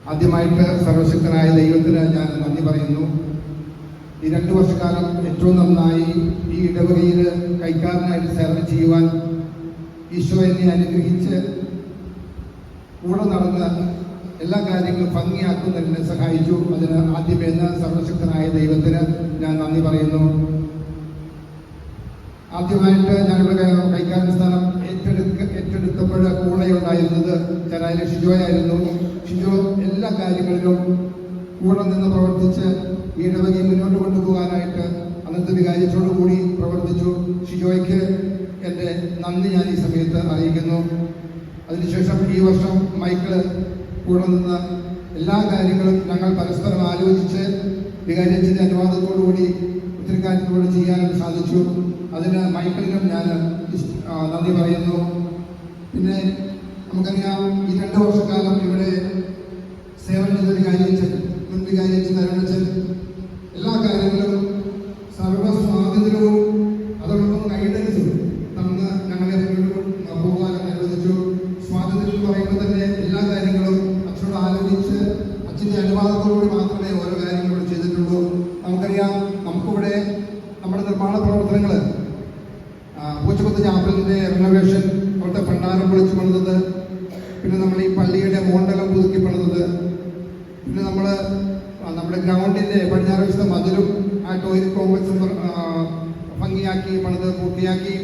ആദ്യമായിട്ട് സർവശക്തനായ ദൈവത്തിന് ഞാൻ നന്ദി പറയുന്നു. ഈ 2 വർഷക്കാലം ഏറ്റവും നന്നായി ഈ ഇടവകയിൽ കൈക്കാരനായിട്ട് സേവന ചെയ്യുവാൻ ഈശോ എന്നെ അനുഗ്രഹിച്ച് കൂടെ നടന്ന് എല്ലാ കാര്യങ്ങളും ഭംഗിയാക്കുന്നതിന് സഹായിച്ചു. അതിന് ആദ്യമേന്ന് സർവശക്തനായ ദൈവത്തിന് ഞാൻ നന്ദി പറയുന്നു. ആദ്യമായിട്ട് ഞങ്ങളുടെ കൈക്കാരൻ സ്ഥാനം ഏറ്റെടുത്തപ്പോൾ കൂടെ ഉണ്ടായിരുന്നത് ചെറായിലെ ഷിജോയായിരുന്നു. ഷിജോ എല്ലാ കാര്യങ്ങളിലും കൂടെ നിന്ന് പ്രവർത്തിച്ച് ഈ ഇടവകയെ മുന്നോട്ട് കൊണ്ടുപോകാനായിട്ട് അന്നത്തെ വികാരിച്ചോടു കൂടി പ്രവർത്തിച്ചു. ഷിജോയ്ക്ക് എൻ്റെ നന്ദി ഞാൻ ഈ സമയത്ത് അറിയിക്കുന്നു. അതിനുശേഷം ഈ വർഷം മൈക്കിൾ കൂടെ നിന്ന് എല്ലാ കാര്യങ്ങളും ഞങ്ങൾ പരസ്പരം ആലോചിച്ച് വികാരിയച്ഛൻ്റെ അനുവാദത്തോടുകൂടി ഒത്തിരി കാര്യങ്ങളോട് ചെയ്യാനും സാധിച്ചു. അതിന് മൈക്കിളിനും ഞാൻ നന്ദി പറയുന്നു. പിന്നെ നമുക്കറിയാം, ഈ 2 വർഷക്കാലം ഇവിടെ സേവനം ചെയ്ത വികാരിയച്ഛൻ, മുൻ വികാരിയച്ഛൻ അരുണച്ചൻ എല്ലാ കാര്യങ്ങളും സർവ്വസ്വാതന്ത്ര്യവും അതോടൊപ്പം ഗൈഡൻസും തന്ന് ഞങ്ങളെ പോകാൻ അനുവദിച്ചു. സ്വാതന്ത്ര്യം എന്ന് പറയുമ്പോൾ തന്നെ എല്ലാ കാര്യങ്ങളും അച്ഛനോട് ആലോചിച്ച് അച്ഛൻ്റെ അനുവാദത്തോടുകൂടി മാത്രമേ ഓരോ കാര്യങ്ങളും ചെയ്തിട്ടുള്ളൂ. നമുക്കറിയാം, നമുക്കിവിടെ നമ്മുടെ നിർമ്മാണ പ്രവർത്തനങ്ങൾ പൂച്ചക്കുത്ത് ചാപ്പലിൻ്റെ റിനോവേഷൻ, അവിടുത്തെ ഭണ്ഡാരം പൊളിച്ച് പണിതത്, പിന്നെ നമ്മൾ ഈ പള്ളിയുടെ മോണ്ടലം പുതുക്കി പണിതത്, പിന്നെ നമ്മുടെ ഗ്രൗണ്ടിൻ്റെ പടിഞ്ഞാറ് വശത്തെ മതിലും ആ ടോയ്ലറ്റ് കോംപ്ലക്സും ഭംഗിയാക്കി പണിത് പൂർത്തിയാക്കി.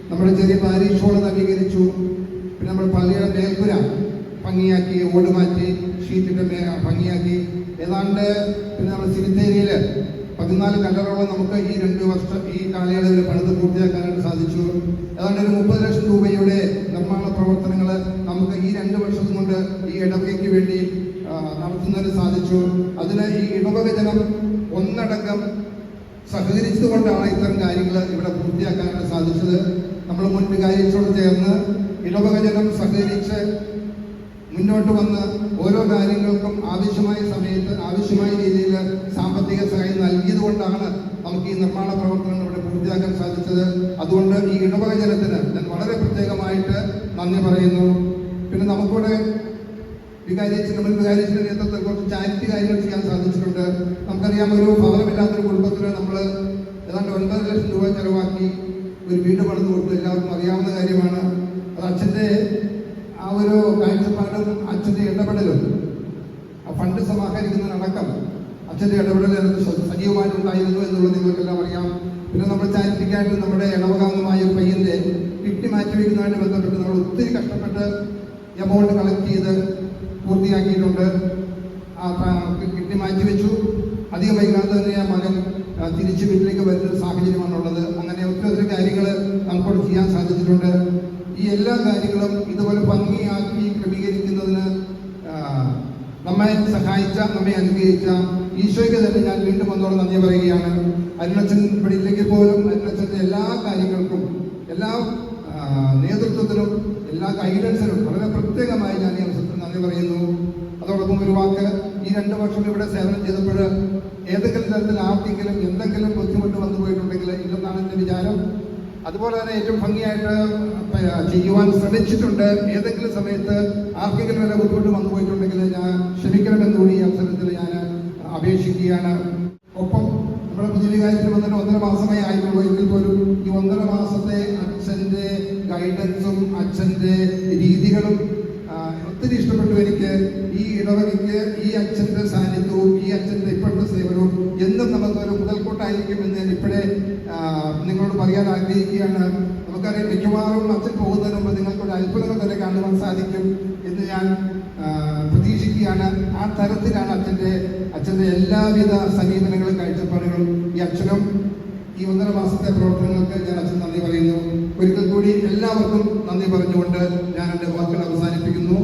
നമ്മുടെ ചെറിയ പാരീഷ് ഹോള് നവീകരിച്ചു. പിന്നെ നമ്മുടെ പള്ളിയുടെ മേൽപ്പുര ഭംഗിയാക്കി, ഓട് മാറ്റി ഷീറ്റിൻ്റെ ഭംഗിയാക്കി. ഏതാണ്ട് പിന്നെ നമ്മുടെ സിരിത്തേരിയിൽ 14 കല്ലറോളം നമുക്ക് ഈ 2 വർഷം ഈ കാലയളവിൽ പണിത് പൂർത്തിയാക്കാനായിട്ട് സാധിച്ചു. ഏതാണ്ട് ഒരു 30 ലക്ഷം രൂപയുടെ നിർമ്മാണ പ്രവർത്തനങ്ങൾ നമുക്ക് ഈ 2 വർഷം കൊണ്ട് ഈ ഇടവകയ്ക്ക് വേണ്ടി നടത്തുന്നതിന് സാധിച്ചു. അതിന് ഈ ഇടവക ജനം ഒന്നടങ്കം സഹകരിച്ചതുകൊണ്ടാണ് ഇത്തരം കാര്യങ്ങൾ ഇവിടെ പൂർത്തിയാക്കാനായിട്ട് സാധിച്ചത്. നമ്മൾ മുൻ വികാരിച്ചോട് ചേർന്ന് ഇടവക ജനം സഹകരിച്ച് മുന്നോട്ട് വന്ന് ഓരോ കാര്യങ്ങൾക്കും ആവശ്യമായ സമയത്ത് ആവശ്യമായ രീതിയിൽ സാമ്പത്തിക സഹായം നൽകിയതുകൊണ്ടാണ് നമുക്ക് ഈ നിർമ്മാണ പ്രവർത്തനങ്ങൾ ഇവിടെ പൂർത്തിയാക്കാൻ സാധിച്ചത്. അതുകൊണ്ട് ഈ ഇടവക ജനത്തിന് ഞാൻ വളരെ പ്രത്യേകമായിട്ട് നന്ദി പറയുന്നു. പിന്നെ നമുക്കിവിടെ മുൻ വികാരിയച്ഛൻ്റെ നേതൃത്വത്തിൽ കുറച്ച് ചാരിറ്റി കാര്യങ്ങൾ ചെയ്യാൻ സാധിച്ചിട്ടുണ്ട്. നമുക്കറിയാം, ഒരു ഭവനമില്ലാത്തൊരു കുടുംബത്തിന് നമ്മൾ ഏതാണ്ട് 9 ലക്ഷം രൂപ ചെലവാക്കി ഒരു വീട് പണിത് കൊടുത്തു. എല്ലാവർക്കും അറിയാവുന്ന കാര്യമാണ്. അത് അച്ഛൻ്റെ ആ ഒരു കാഴ്ചപ്പാടും അച്ഛൻ്റെ ഇടപെടലും ആ ഫണ്ട് സമാഹരിക്കുന്നതിനടക്കം അച്ഛൻ്റെ ഇടപെടൽ സജീവമായിട്ടുണ്ടായിരുന്നു എന്നുള്ളത് നിങ്ങൾക്കെല്ലാം അറിയാം. പിന്നെ നമ്മൾ ചാരിറ്റിക്കായിട്ട് നമ്മുടെ ഇടവകാംഗമായ ഒരു പയ്യൻ്റെ കിട്ടി മാറ്റിവെക്കുന്നതുമായിട്ട് ബന്ധപ്പെട്ട് നമ്മൾ ഒത്തിരി കഷ്ടപ്പെട്ട് എമൗണ്ട് കളക്ട് ചെയ്ത് പൂർത്തിയാക്കിയിട്ടുണ്ട്. കിട്ടി മാറ്റിവെച്ചു. അധികം വൈകാതെ തന്നെ ആ മകൻ തിരിച്ച് വീട്ടിലേക്ക് വരുന്ന സാഹചര്യമാണുള്ളത്. അങ്ങനെ ഒത്തിരി കാര്യങ്ങൾ നമുക്കോട് ചെയ്യാൻ സാധിച്ചിട്ടുണ്ട്. ഈ എല്ലാ കാര്യങ്ങളും ഇതുപോലെ ഭംഗിയാക്കി ക്രമീകരിക്കുന്നതിന് നമ്മെ സഹായിച്ച, നമ്മെ അനുഗ്രഹിച്ച ഈശോയ്ക്ക് തന്നെ ഞാൻ വീണ്ടും ഒന്നോടെ നന്ദി പറയുകയാണ്. അരുണച്ചൻ ഇവിടെ ഇല്ലെങ്കിൽ പോലും അരുണച്ചൻ്റെ എല്ലാ കാര്യങ്ങൾക്കും, എല്ലാ നേതൃത്വത്തിനും, എല്ലാ ഗൈഡൻസിനും വളരെ പ്രത്യേകമായി ഞാൻ ഈ അവസരത്തിൽ നന്ദി പറയുന്നു. അതോടൊപ്പം ഒരു വാക്ക്, ഈ 2 വർഷം ഇവിടെ സേവനം ചെയ്തപ്പോൾ ഏതെങ്കിലും തരത്തിൽ ആർക്കെങ്കിലും എന്തെങ്കിലും ബുദ്ധിമുട്ട് വന്നു പോയിട്ടുണ്ടെങ്കിൽ ഇല്ലെന്നാണ് എൻ്റെ വിചാരം. അതുപോലെ തന്നെ ഏറ്റവും ഭംഗിയായിട്ട് ചെയ്യുവാൻ ശ്രമിച്ചിട്ടുണ്ട്. ഏതെങ്കിലും സമയത്ത് ആർക്കെങ്കിലും വല്ല ബുദ്ധിമുട്ട് വന്നു പോയിട്ടുണ്ടെങ്കിൽ ഞാൻ ക്ഷമിക്കണമെന്നുകൂടി ഈ അവസരത്തിൽ ഞാൻ അപേക്ഷിക്കുകയാണ്. ഒപ്പം നമ്മുടെ പുതിയ വികാരത്തിൽ വന്നിട്ട് 1.5 മാസമേ ആയിട്ടുള്ളൂ. എങ്കിൽ പോലും ഈ 1.5 മാസത്തെ അച്ഛൻ്റെ ഗൈഡൻസും അച്ഛൻ്റെ രീതികളും ഒത്തിരി ഇഷ്ടപ്പെട്ടു എനിക്ക്. ഈ ഇടവകയ്ക്ക് ഈ അച്ഛൻ്റെ സാന്നിധ്യവും ഈ അച്ഛൻ്റെ ഇപ്പോഴത്തെ സേവനവും എന്നും നമുക്കൊരു മുതൽക്കൂട്ടായിരിക്കും എന്ന് ഞാൻ ഇപ്പോഴേ നിങ്ങളോട് പറയാൻ ആഗ്രഹിക്കുകയാണ്. നമുക്കറിയാം, മിക്കവാറും അച്ഛൻ പോകുന്നതിന് മുമ്പ് നിങ്ങൾക്കൊരു അത്ഭുതങ്ങൾ തന്നെ കാണുവാൻ സാധിക്കും എന്ന് ഞാൻ പ്രതീക്ഷിക്കുകയാണ്. ആ തരത്തിലാണ് അച്ഛൻ്റെ എല്ലാവിധ സമീപനങ്ങളും കാഴ്ചപ്പാടുകളും. ഈ അച്ഛനും ഈ 1.5 മാസത്തെ പ്രവർത്തനങ്ങൾക്ക് ഞാൻ അച്ഛൻ നന്ദി പറയുന്നു. ഒരിക്കൽ കൂടി എല്ലാവർക്കും നന്ദി പറഞ്ഞുകൊണ്ട് ഞാൻ എൻ്റെ വാക്കുകൾ അവസാനിപ്പിക്കുന്നു.